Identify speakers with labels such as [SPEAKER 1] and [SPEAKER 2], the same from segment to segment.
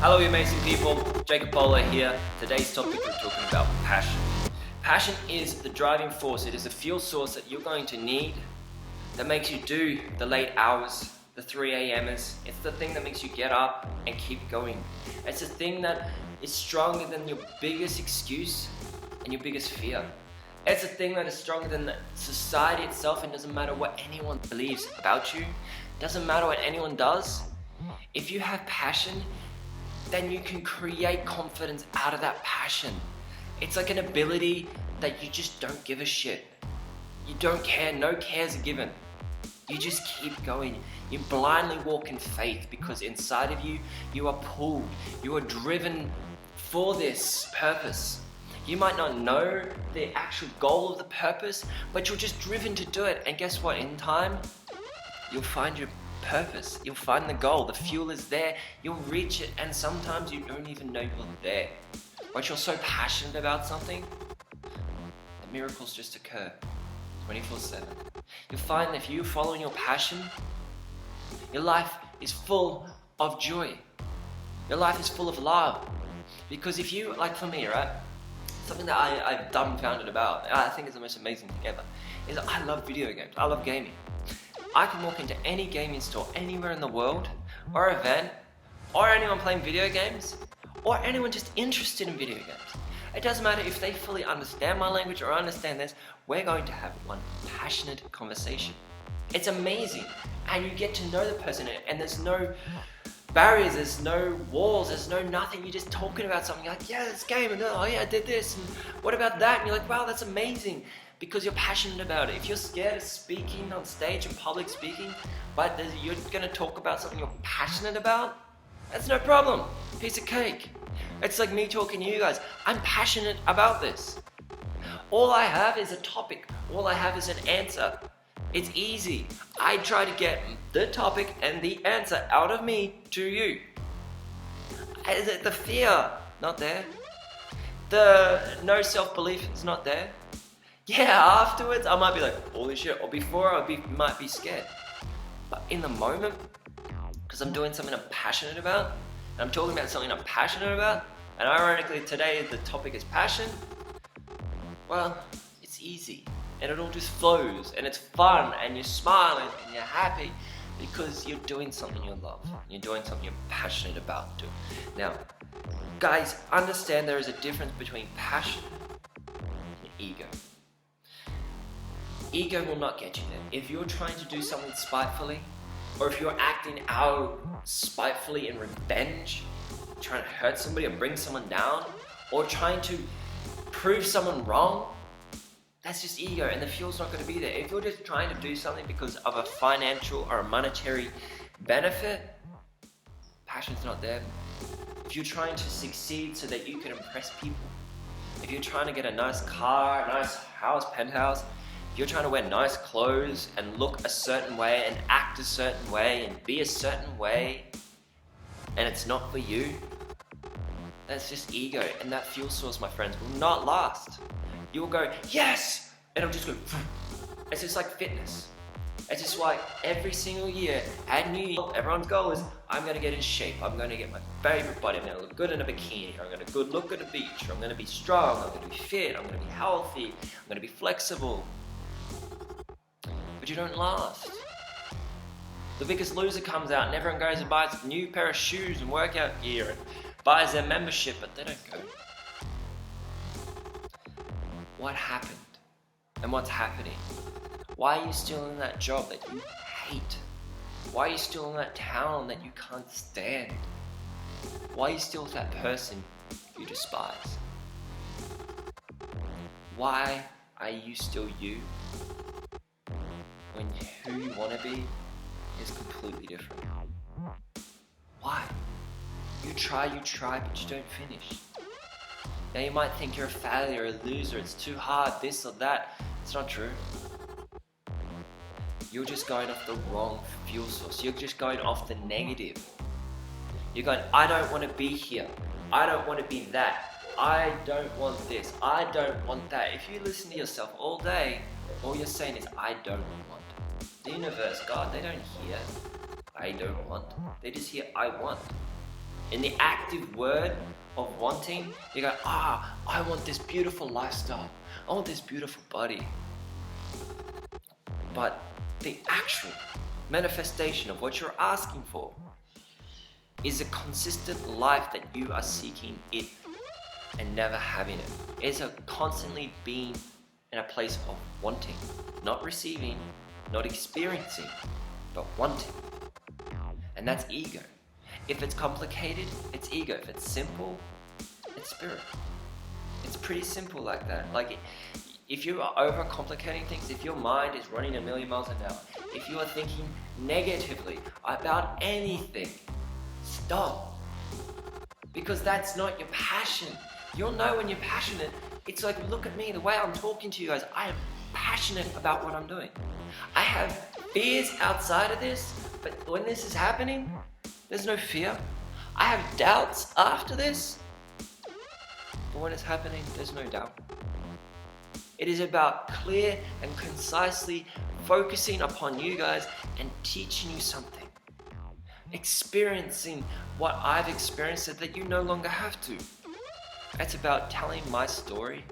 [SPEAKER 1] Hello you amazing people, Jacob Bowler here. Today's topic we're talking about passion. Passion is the driving force, it is the fuel source that you're going to need that makes you do the late hours, the 3 a.m.ers. It's the thing that makes you get up and keep going. It's the thing that is stronger than your biggest excuse and your biggest fear. It's a thing that is stronger than society itself, and doesn't matter what anyone believes about you, doesn't matter what anyone does. If you have passion, then you can create confidence out of that passion. It's like an ability that you just don't give a shit. You don't care, no cares are given. You just keep going. You blindly walk in faith because inside of you, you are pulled. You are driven for this purpose. You might not know the actual goal of the purpose, but you're just driven to do it. And guess what? In time, you'll find your purpose. You'll find the goal. The fuel is there. You'll reach it, and sometimes you don't even know you're there. But you're so passionate about something, the miracles just occur 24/7. You'll find that if you're following your passion, your life is full of joy. Your life is full of love. Because if you, like for me, right? Something that I've dumbfounded about, I think is the most amazing thing ever, is I love video games. I love gaming. I can walk into any gaming store anywhere in the world, or event, or anyone playing video games, or anyone just interested in video games. It doesn't matter if they fully understand my language or understand this, we're going to have one passionate conversation. It's amazing, and you get to know the person, and there's no barriers, there's no walls, there's no nothing. You're just talking about something. You're like, yeah, this game, and oh yeah, I did this, and what about that? And you're like, wow, that's amazing. Because you're passionate about it. If you're scared of speaking on stage and public speaking, but you're gonna talk about something you're passionate about, that's no problem. Piece of cake. It's like me talking to you guys. I'm passionate about this. All I have is a topic. All I have is an answer. It's easy. I try to get the topic and the answer out of me to you. The fear, not there. The no self-belief is not there. Yeah, afterwards I might be like, holy shit, or before might be scared. But in the moment, because I'm doing something I'm passionate about, and I'm talking about something I'm passionate about, and ironically today the topic is passion, well, it's easy, and it all just flows, and it's fun, and you're smiling, and you're happy, because you're doing something you love, you're doing something you're passionate about doing. Now, guys, understand there is a difference between passion and ego. Ego will not get you there. If you're trying to do something spitefully, or if you're acting out spitefully in revenge, trying to hurt somebody or bring someone down, or trying to prove someone wrong, that's just ego, and the fuel's not going to be there. If you're just trying to do something because of a financial or a monetary benefit, passion's not there. If you're trying to succeed so that you can impress people, if you're trying to get a nice car, a nice house, penthouse, if you're trying to wear nice clothes and look a certain way and act a certain way and be a certain way, and it's not for you, that's just ego. And that fuel source, my friends, will not last. You will go, yes, and it'll just go. It's just like fitness. It's just like every single year at New Year, everyone's goal is, I'm going to get in shape. I'm going to get my favorite body. I'm going to look good in a bikini. I'm going to look at the beach. I'm going to be strong. I'm going to be fit. I'm going to be healthy. I'm going to be flexible. But you don't last. The Biggest Loser comes out and everyone goes and buys a new pair of shoes and workout gear and buys their membership, but they don't go. What happened? And what's happening? Why are you still in that job that you hate? Why are you still in that town that you can't stand? Why are you still with that person you despise? Why are you still you when who you want to be is completely different? Why? You try, but you don't finish. Now you might think you're a failure, a loser, it's too hard, this or that. It's not true. You're just going off the wrong fuel source. You're just going off the negative. You're going, I don't want to be here. I don't want to be that. I don't want this. I don't want that. If you listen to yourself all day, all you're saying is, I don't want. The universe, God, they don't hear, I don't want. They just hear, I want. In the active word of wanting, you go, I want this beautiful lifestyle. I want this beautiful body. But the actual manifestation of what you're asking for is a consistent life that you are seeking it and never having it. It's a constantly being in a place of wanting, not receiving, not experiencing, but wanting. And that's ego. If it's complicated, it's ego. If it's simple, it's spirit. It's pretty simple like that. Like, if you are overcomplicating things, if your mind is running a million miles an hour, if you are thinking negatively about anything, stop. Because that's not your passion. You'll know when you're passionate. It's like, look at me, the way I'm talking to you guys. I am passionate about what I'm doing. I have fears outside of this, but when this is happening, there's no fear. I have doubts after this, but when it's happening, there's no doubt. It is about clear and concisely focusing upon you guys and teaching you something. Experiencing what I've experienced so that you no longer have to. It's about telling my story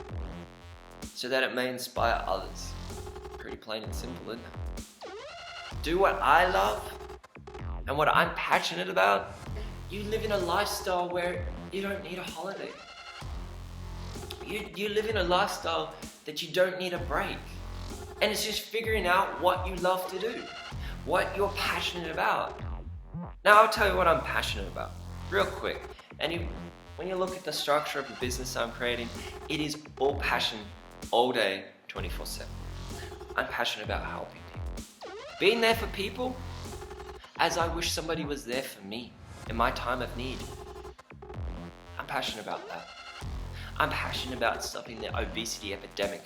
[SPEAKER 1] so that it may inspire others. Pretty plain and simple, isn't it? Do what I love and what I'm passionate about. You live in a lifestyle where you don't need a holiday. You live in a lifestyle that you don't need a break. And it's just figuring out what you love to do, what you're passionate about. Now I'll tell you what I'm passionate about, real quick. And when you look at the structure of the business I'm creating, it is all passion, all day, 24/7. I'm passionate about helping people. Being there for people as I wish somebody was there for me in my time of need. I'm passionate about that. I'm passionate about stopping the obesity epidemic.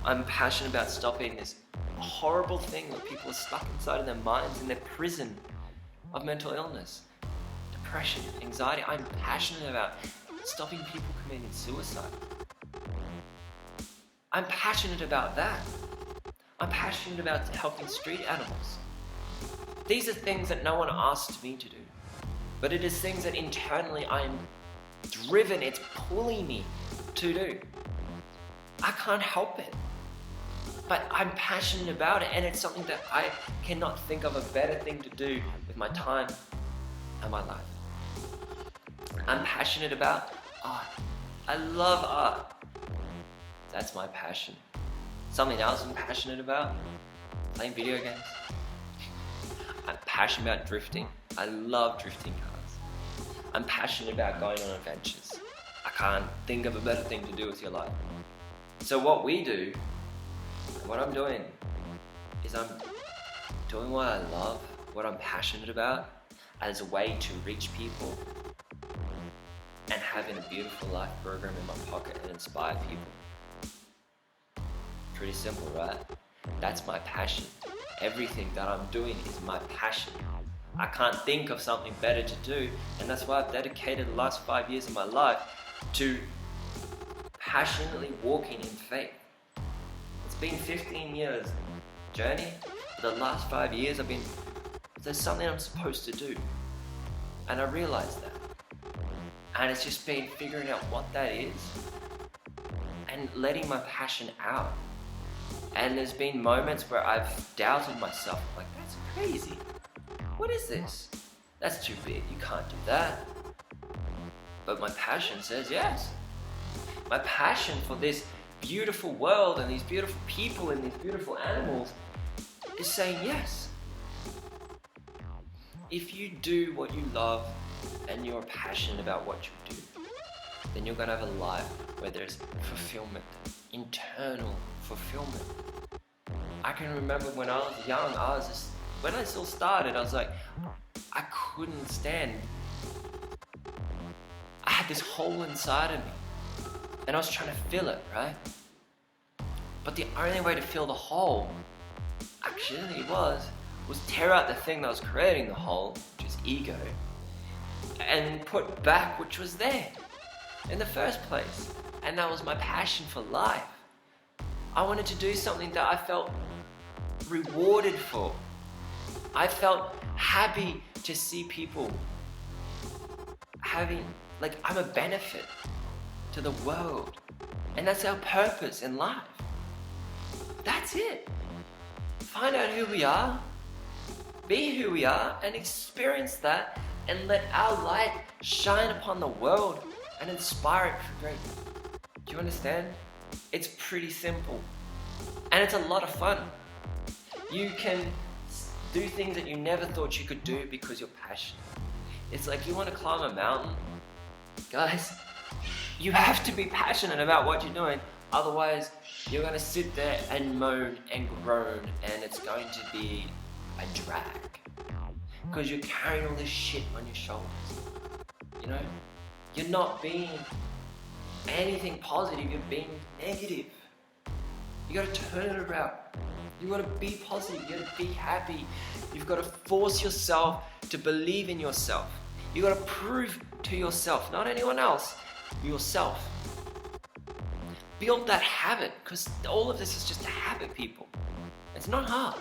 [SPEAKER 1] I'm passionate about stopping this horrible thing where people are stuck inside of their minds in their prison of mental illness, depression, anxiety. I'm passionate about stopping people committing suicide. I'm passionate about that. I'm passionate about helping street animals. These are things that no one asked me to do, but it is things that internally I am driven, it's pulling me to do. I can't help it, but I'm passionate about it, and it's something that I cannot think of a better thing to do with my time and my life. I'm passionate about art. I love art. That's my passion. Something else I'm passionate about, playing video games. I'm passionate about drifting. I love drifting cars. I'm passionate about going on adventures. I can't think of a better thing to do with your life. So what we do, and what I'm doing, is I'm doing what I love, what I'm passionate about, as a way to reach people and having a beautiful life program in my pocket and inspire people. Pretty simple, right? That's my passion. Everything that I'm doing is my passion. I can't think of something better to do, and that's why I've dedicated the last 5 years of my life to passionately walking in faith. It's been 15 years journey. For the last 5 years there's something I'm supposed to do, and I realized that. And it's just been figuring out what that is and letting my passion out. And there's been moments where I've doubted myself, like, that's crazy. What is this? That's too big, you can't do that. But my passion says yes. My passion for this beautiful world and these beautiful people and these beautiful animals is saying yes. If you do what you love and you're passionate about what you do, then you're gonna have a life where there's fulfillment, internal fulfillment. I can remember when I was young, when I still started, I was like, I couldn't stand. I had this hole inside of me, and I was trying to fill it, right? But the only way to fill the hole, actually was tear out the thing that was creating the hole, which is ego, and put back which was there in the first place. And that was my passion for life. I wanted to do something that I felt rewarded for. I felt happy to see people I'm a benefit to the world. And that's our purpose in life. That's it. Find out who we are, be who we are, and experience that, and let our light shine upon the world and inspire it for greatness. Do you understand? It's pretty simple. And it's a lot of fun. You can do things that you never thought you could do because you're passionate. It's like you want to climb a mountain. Guys, you have to be passionate about what you're doing. Otherwise, you're going to sit there and moan and groan, and it's going to be a drag. Because you're carrying all this shit on your shoulders. You know? You're not being anything positive, you're being negative. You gotta turn it around. You gotta be positive, you gotta be happy. You've gotta force yourself to believe in yourself. You gotta prove to yourself, not anyone else, yourself. Build that habit, because all of this is just a habit, people. It's not hard.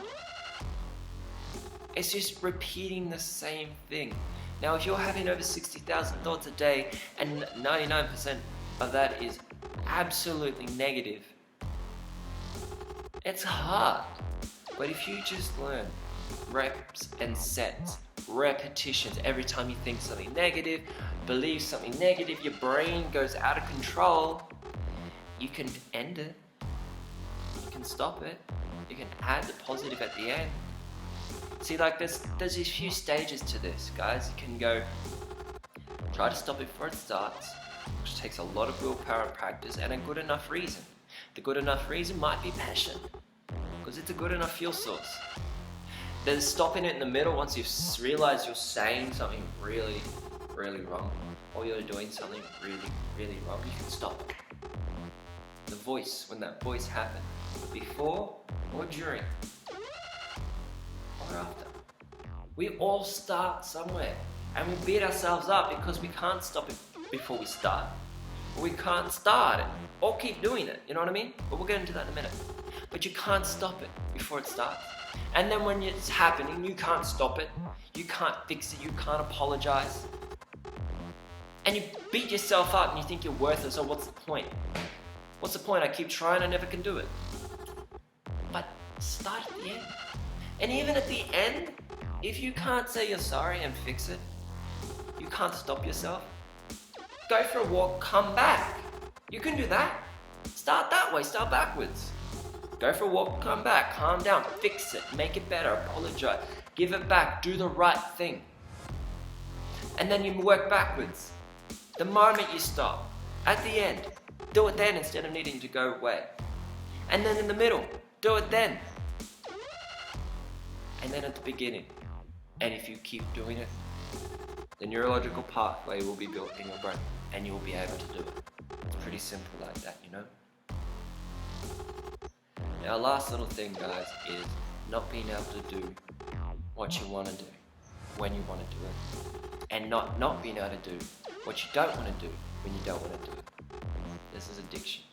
[SPEAKER 1] It's just repeating the same thing. Now, if you're having over 60,000 thoughts a day and 99% of that is absolutely negative, it's hard. But if you just learn reps and sets, repetitions, every time you think something negative, believe something negative, your brain goes out of control, you can end it. You can stop it. You can add the positive at the end. See, like there's these few stages to this, guys. You can go, try to stop it before it starts, which takes a lot of willpower and practice and a good enough reason. The good enough reason might be passion, because it's a good enough fuel source. There's stopping it in the middle once you realize you're saying something really, really wrong, or you're doing something really, really wrong, you can stop it. The voice, when that voice happens, before or during, or after. We all start somewhere, and we beat ourselves up because we can't stop it before we start. Or we can't start it, or keep doing it, you know what I mean? But we'll get into that in a minute. But you can't stop it before it starts. And then when it's happening, you can't stop it, you can't fix it, you can't apologize. And you beat yourself up and you think you're worthless, so what's the point? What's the point? I keep trying, I never can do it. But start at the end. And even at the end, if you can't say you're sorry and fix it, you can't stop yourself. Go for a walk, come back. You can do that. Start that way, start backwards. Go for a walk, come back, calm down, fix it, make it better, apologize, give it back, do the right thing. And then you work backwards. The moment you stop, at the end, do it then instead of needing to go away. And then in the middle, do it then. And then at the beginning. And if you keep doing it, the neurological pathway will be built in your brain and you will be able to do it. It's pretty simple like that, you know? Now, last little thing, guys, is not being able to do what you want to do when you want to do it. And not being able to do what you don't want to do when you don't want to do it. This is addiction.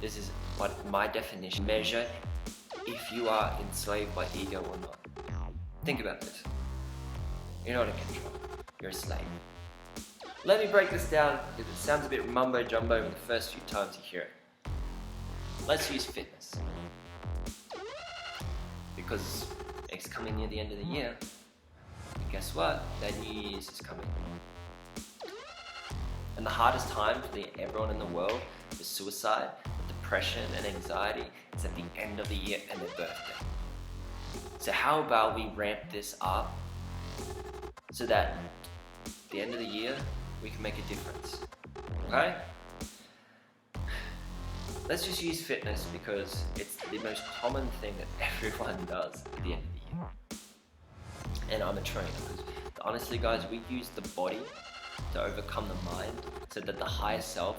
[SPEAKER 1] This is what my definition measure if you are enslaved by ego or not. Think about this. You're not in control. You're a slave. Let me break this down because it sounds a bit mumbo jumbo the first few times you hear it. Let's use fitness. Because it's coming near the end of the year. And guess what? That New Year's is coming. And the hardest time for everyone in the world is suicide, depression and anxiety is at the end of the year and their birthday. So how about we ramp this up so that at the end of the year we can make a difference, okay? Let's just use fitness because it's the most common thing that everyone does at the end of the year. And I'm a trainer because honestly guys, we use the body to overcome the mind so that the higher self,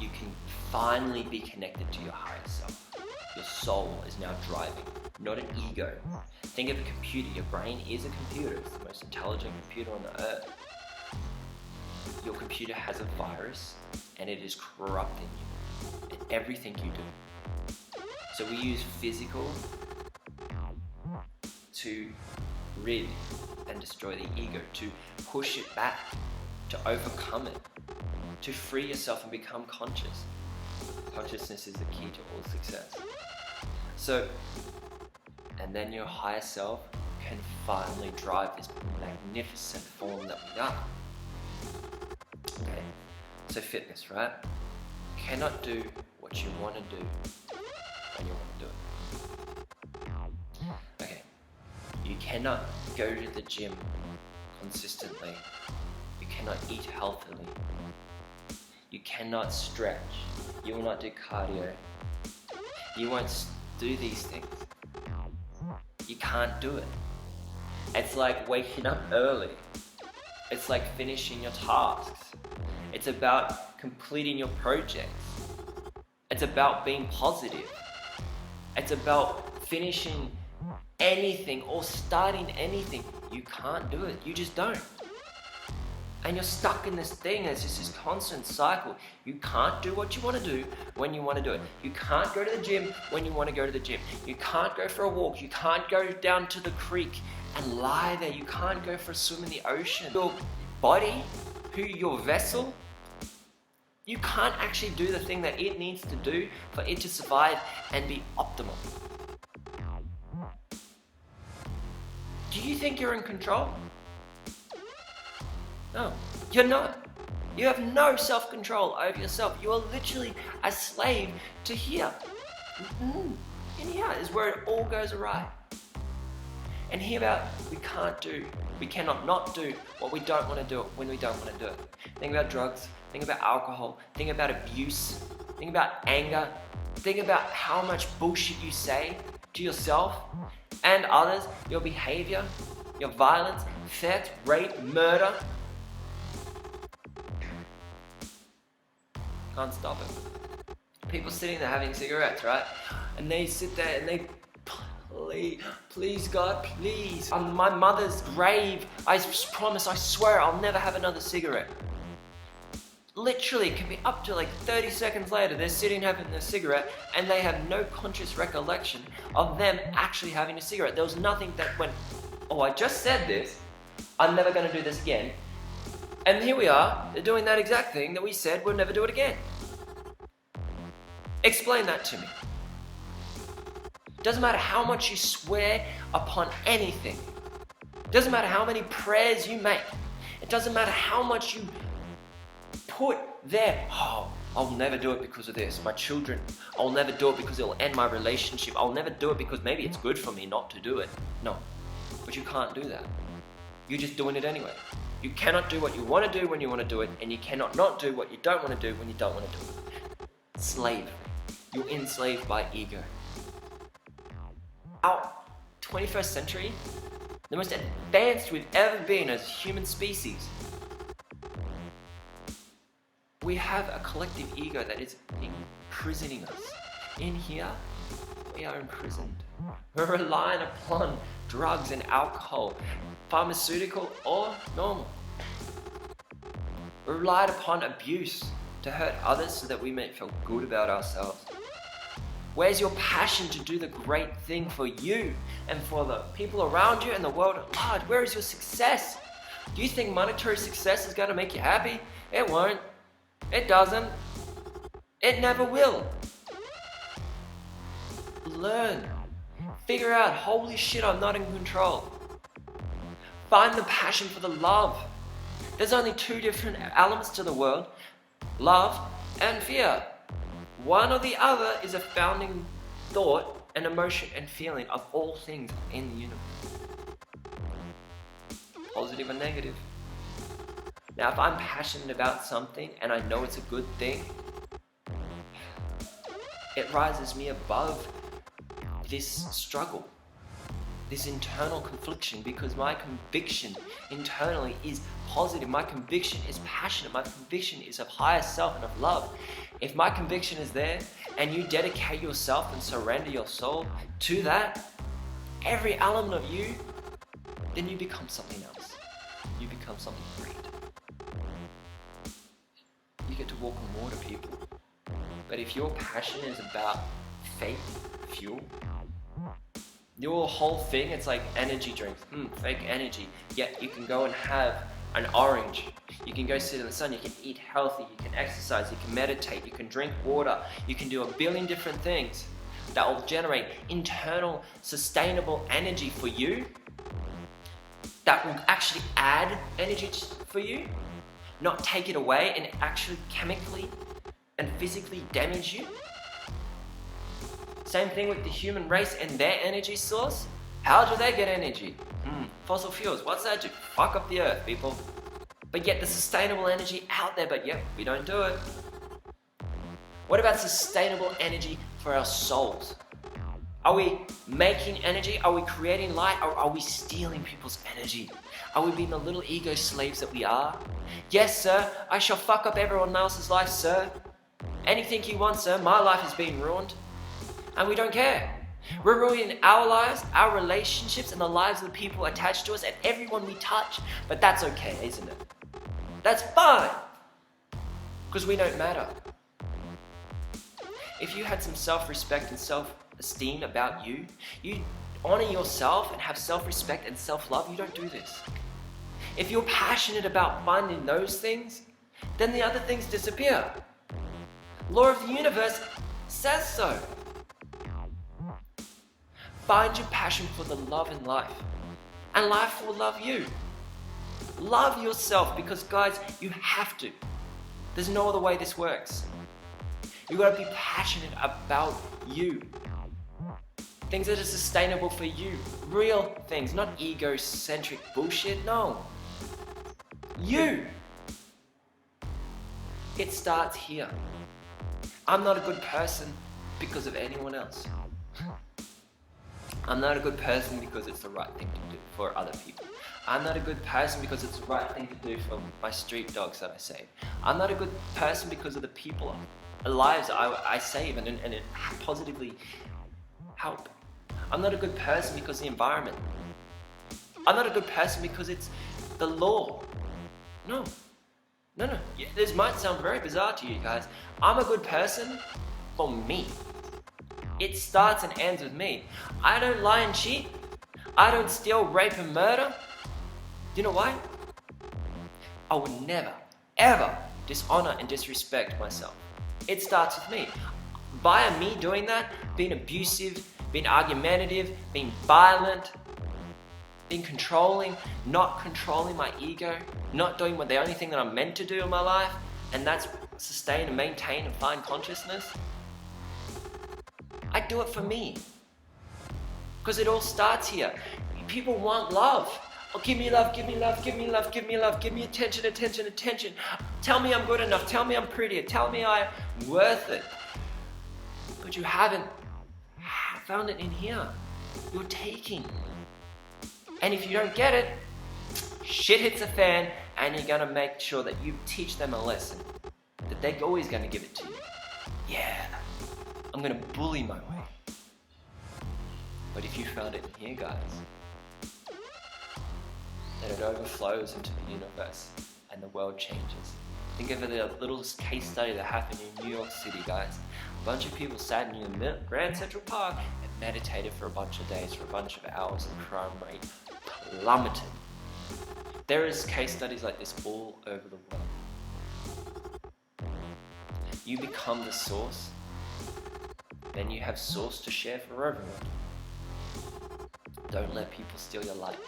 [SPEAKER 1] you can finally be connected to your higher self. Your soul is now driving, not an ego. Think of a computer. Your brain is a computer. It's the most intelligent computer on the earth. Your computer has a virus and it is corrupting you in everything you do. So we use physical to rid and destroy the ego, to push it back to overcome it, to free yourself and become conscious. Consciousness is the key to all success. So, and then your higher self can finally drive this magnificent form that we are. Okay, so fitness, right? You cannot do what you want to do when you want to do it. Okay, you cannot go to the gym consistently. You cannot eat healthily. You cannot stretch. You will not do cardio. You won't do these things. You can't do it. It's like waking up early. It's like finishing your tasks. It's about completing your projects. It's about being positive. It's about finishing anything or starting anything. You can't do it. You just don't. And you're stuck in this thing. It's just this constant cycle. You can't do what you want to do when you want to do it. You can't go to the gym when you want to go to the gym. You can't go for a walk. You can't go down to the creek and lie there. You can't go for a swim in the ocean. Your body, your vessel, you can't actually do the thing that it needs to do for it to survive and be optimal. Do you think you're in control? No, you're not. You have no self-control over yourself. You are literally a slave to here. And here is where it all goes awry. And here we cannot not do what we don't want to do when we don't want to do it. Think about drugs, think about alcohol, think about abuse, think about anger, think about how much bullshit you say to yourself and others, your behavior, your violence, theft, rape, murder. Can't stop it. People sitting there having cigarettes, right? And they sit there and they, please God, please. On my mother's grave, I promise, I swear I'll never have another cigarette. Literally, it can be up to like 30 seconds later, they're sitting having a cigarette and they have no conscious recollection of them actually having a cigarette. There was nothing that went, oh, I just said this, I'm never going to do this again. And here we are, they're doing that exact thing that we said we'll never do it again. Explain that to me. Doesn't matter how much you swear upon anything. Doesn't matter how many prayers you make. It doesn't matter how much you put there. Oh, I'll never do it because of this. My children, I'll never do it because it'll end my relationship. I'll never do it because maybe it's good for me not to do it. No, but you can't do that. You're just doing it anyway. You cannot do what you want to do when you want to do it, and you cannot not do what you don't want to do when you don't want to do it. Slave. You're enslaved by ego. Our 21st century, the most advanced we've ever been as a human species. We have a collective ego that is imprisoning us. In here, we are imprisoned. We're relying upon drugs and alcohol, pharmaceutical or normal. We relied upon abuse to hurt others so that we may feel good about ourselves. Where's your passion to do the great thing for you and for the people around you and the world at large? Where is your success? Do you think monetary success is going to make you happy? It won't. It doesn't. It never will. Learn. Figure out, holy shit, I'm not in control. Find the passion for the love. There's only two different elements to the world, love and fear. One or the other is a founding thought and emotion and feeling of all things in the universe. Positive or negative. Now, if I'm passionate about something and I know it's a good thing, it rises me above this struggle, this internal confliction, because my conviction internally is positive. My conviction is passionate. My conviction is of higher self and of love. If my conviction is there and you dedicate yourself and surrender your soul to that, every element of you, then you become something else. You become something great. You get to walk on water, people. But if your passion is about fake fuel, your whole thing, it's like energy drinks, fake energy. Yet you can go and have an orange. You can go sit in the sun, you can eat healthy, you can exercise, you can meditate, you can drink water, you can do a billion different things that will generate internal sustainable energy for you, that will actually add energy for you, not take it away and actually chemically and physically damage you. Same thing with the human race and their energy source. How do they get energy? Fossil fuels, what's that do? Fuck up the earth, people. But yet the sustainable energy out there, but yet we don't do it. What about sustainable energy for our souls? Are we making energy? Are we creating light? Or are we stealing people's energy? Are we being the little ego slaves that we are? Yes, sir, I shall fuck up everyone else's life, sir. Anything you want, sir, my life is being ruined. And we don't care. We're ruining our lives, our relationships, and the lives of the people attached to us and everyone we touch. But that's okay, isn't it? That's fine. Because we don't matter. If you had some self-respect and self-esteem about you, you honor yourself and have self-respect and self-love, you don't do this. If you're passionate about finding those things, then the other things disappear. Law of the universe says so. Find your passion for the love in life, and life will love you. Love yourself, because guys, you have to. There's no other way this works. You gotta be passionate about you. Things that are sustainable for you. Real things, not egocentric bullshit, no. You. It starts here. I'm not a good person because of anyone else. I'm not a good person because it's the right thing to do for other people. I'm not a good person because it's the right thing to do for my street dogs that I save. I'm not a good person because of the people, lives I save and it positively help. I'm not a good person because of the environment. I'm not a good person because it's the law. No. Yeah, this might sound very bizarre to you guys. I'm a good person for me. It starts and ends with me. I don't lie and cheat. I don't steal, rape and murder. You know why? I would never, ever dishonor and disrespect myself. It starts with me. By me doing that, being abusive, being argumentative, being violent, being controlling, not controlling my ego, not doing the only thing that I'm meant to do in my life, and that's sustain and maintain and find consciousness. I do it for me. Because it all starts here. People want love. Oh, give me love, give me love, give me love, give me love, give me attention, attention, attention. Tell me I'm good enough, tell me I'm prettier, tell me I'm worth it. But you haven't found it in here. You're taking. And if you don't get it, shit hits the fan, and you're gonna make sure that you teach them a lesson. That they're always gonna give it to you. Yeah. I'm gonna bully my way. But if you found it in here, guys, then it overflows into the universe and the world changes. Think of a little case study that happened in New York City, guys. A bunch of people sat in Grand Central Park and meditated for a bunch of days, for a bunch of hours, and crime rate plummeted. There is case studies like this all over the world. You become the source, then you have source to share for everyone. Don't let people steal your light.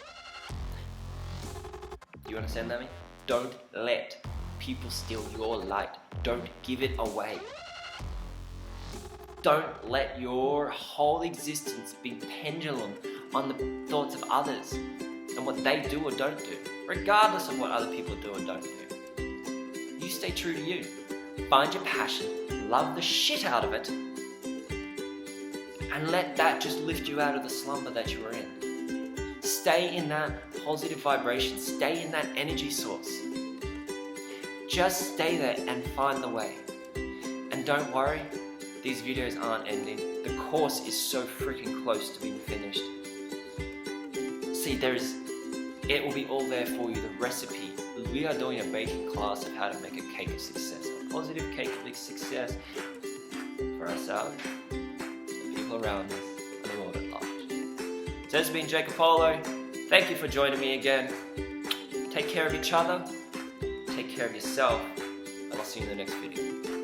[SPEAKER 1] Do you understand that? Don't let people steal your light. Don't give it away. Don't let your whole existence be pendulum on the thoughts of others and what they do or don't do, regardless of what other people do or don't do. You stay true to you. Find your passion, love the shit out of it, and let that just lift you out of the slumber that you were in. Stay in that positive vibration, stay in that energy source. Just stay there and find the way. And don't worry, these videos aren't ending. The course is so freaking close to being finished. See, it will be all there for you, the recipe. We are doing a baking class of how to make a cake of success, a positive cake of success for ourselves, the people around us, and the world at large. So this has been Jacob Polo. Thank you for joining me again. Take care of each other. take care of yourself, and I'll see you in the next video.